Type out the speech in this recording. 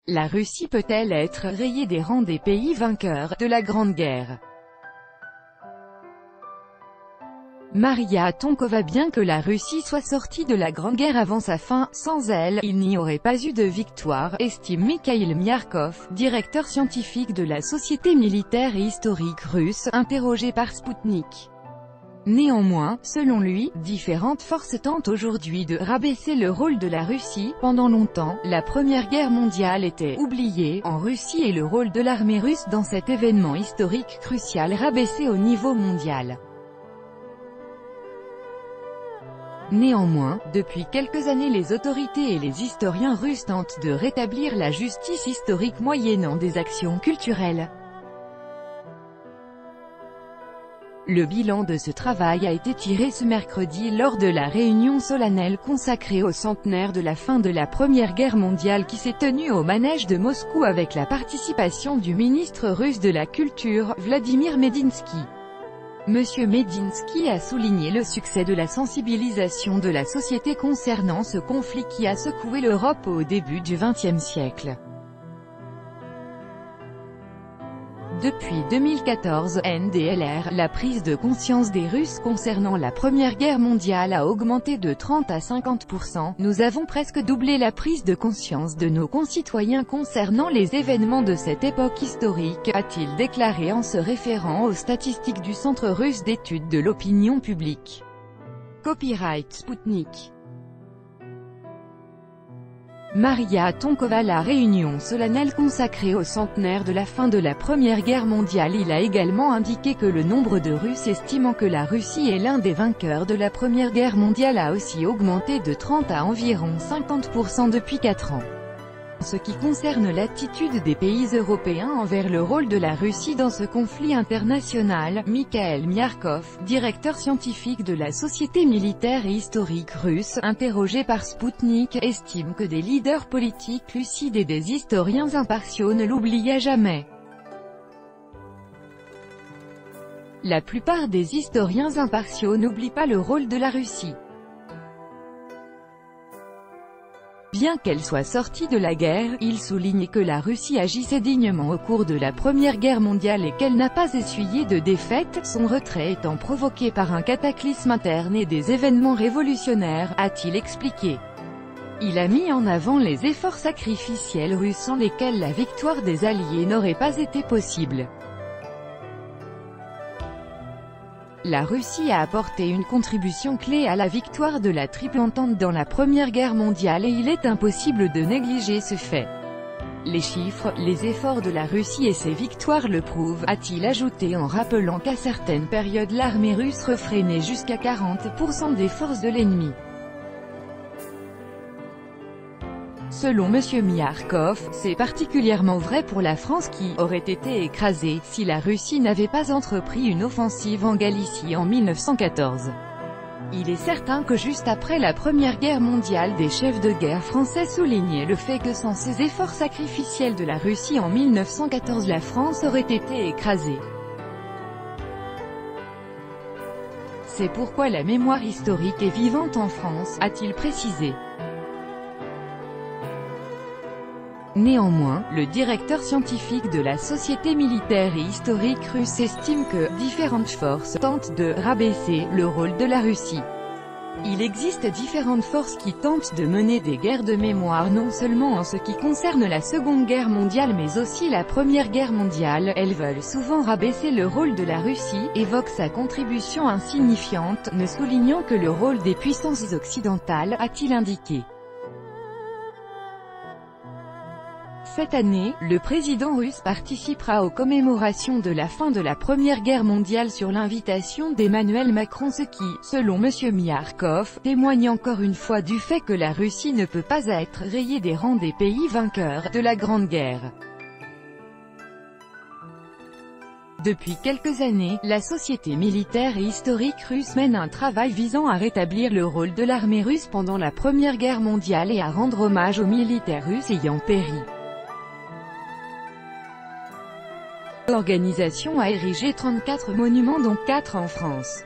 La Russie peut-elle être rayée des rangs des pays vainqueurs de la Grande Guerre? Maria Tonkova. Bien que la Russie soit sortie de la Grande Guerre avant sa fin, sans elle, il n'y aurait pas eu de victoire, estime Mikhail Myarkov, directeur scientifique de la Société militaire et historique russe, interrogé par Sputnik. Néanmoins, selon lui, différentes forces tentent aujourd'hui de rabaisser le rôle de la Russie. Pendant longtemps, la Première Guerre mondiale était oubliée en Russie et le rôle de l'armée russe dans cet événement historique crucial rabaissé au niveau mondial. Néanmoins, depuis quelques années les autorités et les historiens russes tentent de rétablir la justice historique moyennant des actions culturelles. Le bilan de ce travail a été tiré ce mercredi lors de la réunion solennelle consacrée au centenaire de la fin de la Première Guerre mondiale qui s'est tenue au manège de Moscou avec la participation du ministre russe de la Culture, Vladimir Medinsky. Monsieur Medinsky a souligné le succès de la sensibilisation de la société concernant ce conflit qui a secoué l'Europe au début du XXe siècle. Depuis 2014, NDLR, la prise de conscience des Russes concernant la Première Guerre mondiale a augmenté de 30 à 50%. Nous avons presque doublé la prise de conscience de nos concitoyens concernant les événements de cette époque historique, a-t-il déclaré en se référant aux statistiques du Centre russe d'études de l'opinion publique. Copyright Sputnik. Maria Tonkova. La réunion solennelle consacrée au centenaire de la fin de la Première Guerre mondiale. Il a également indiqué que le nombre de Russes estimant que la Russie est l'un des vainqueurs de la Première Guerre mondiale a aussi augmenté de 30 à environ 50% depuis 4 ans. En ce qui concerne l'attitude des pays européens envers le rôle de la Russie dans ce conflit international, Mikhail Myarkov, directeur scientifique de la Société militaire et historique russe, interrogé par Sputnik, estime que des leaders politiques lucides et des historiens impartiaux ne l'oubliaient jamais. La plupart des historiens impartiaux n'oublient pas le rôle de la Russie. Bien qu'elle soit sortie de la guerre, il souligne que la Russie agissait dignement au cours de la Première Guerre mondiale et qu'elle n'a pas essuyé de défaite, son retrait étant provoqué par un cataclysme interne et des événements révolutionnaires, a-t-il expliqué. Il a mis en avant les efforts sacrificiels russes sans lesquels la victoire des Alliés n'aurait pas été possible. La Russie a apporté une contribution clé à la victoire de la Triple Entente dans la Première Guerre mondiale et il est impossible de négliger ce fait. Les chiffres, les efforts de la Russie et ses victoires le prouvent, a-t-il ajouté en rappelant qu'à certaines périodes l'armée russe refrénait jusqu'à 40% des forces de l'ennemi. Selon M. Myarkov, c'est particulièrement vrai pour la France qui aurait été écrasée si la Russie n'avait pas entrepris une offensive en Galicie en 1914. Il est certain que juste après la Première Guerre mondiale des chefs de guerre français soulignaient le fait que sans ces efforts sacrificiels de la Russie en 1914 la France aurait été écrasée. C'est pourquoi la mémoire historique est vivante en France, a-t-il précisé. Néanmoins, le directeur scientifique de la Société militaire et historique russe estime que différentes forces tentent de rabaisser le rôle de la Russie. Il existe différentes forces qui tentent de mener des guerres de mémoire non seulement en ce qui concerne la Seconde Guerre mondiale mais aussi la Première Guerre mondiale. Elles veulent souvent rabaisser le rôle de la Russie, évoquent sa contribution insignifiante, ne soulignant que le rôle des puissances occidentales, a-t-il indiqué. Cette année, le président russe participera aux commémorations de la fin de la Première Guerre mondiale sur l'invitation d'Emmanuel Macron, ce qui, selon M. Myarkov, témoigne encore une fois du fait que la Russie ne peut pas être rayée des rangs des pays vainqueurs de la Grande Guerre. Depuis quelques années, la Société militaire et historique russe mène un travail visant à rétablir le rôle de l'armée russe pendant la Première Guerre mondiale et à rendre hommage aux militaires russes ayant péri. L'organisation a érigé 34 monuments dont 4 en France.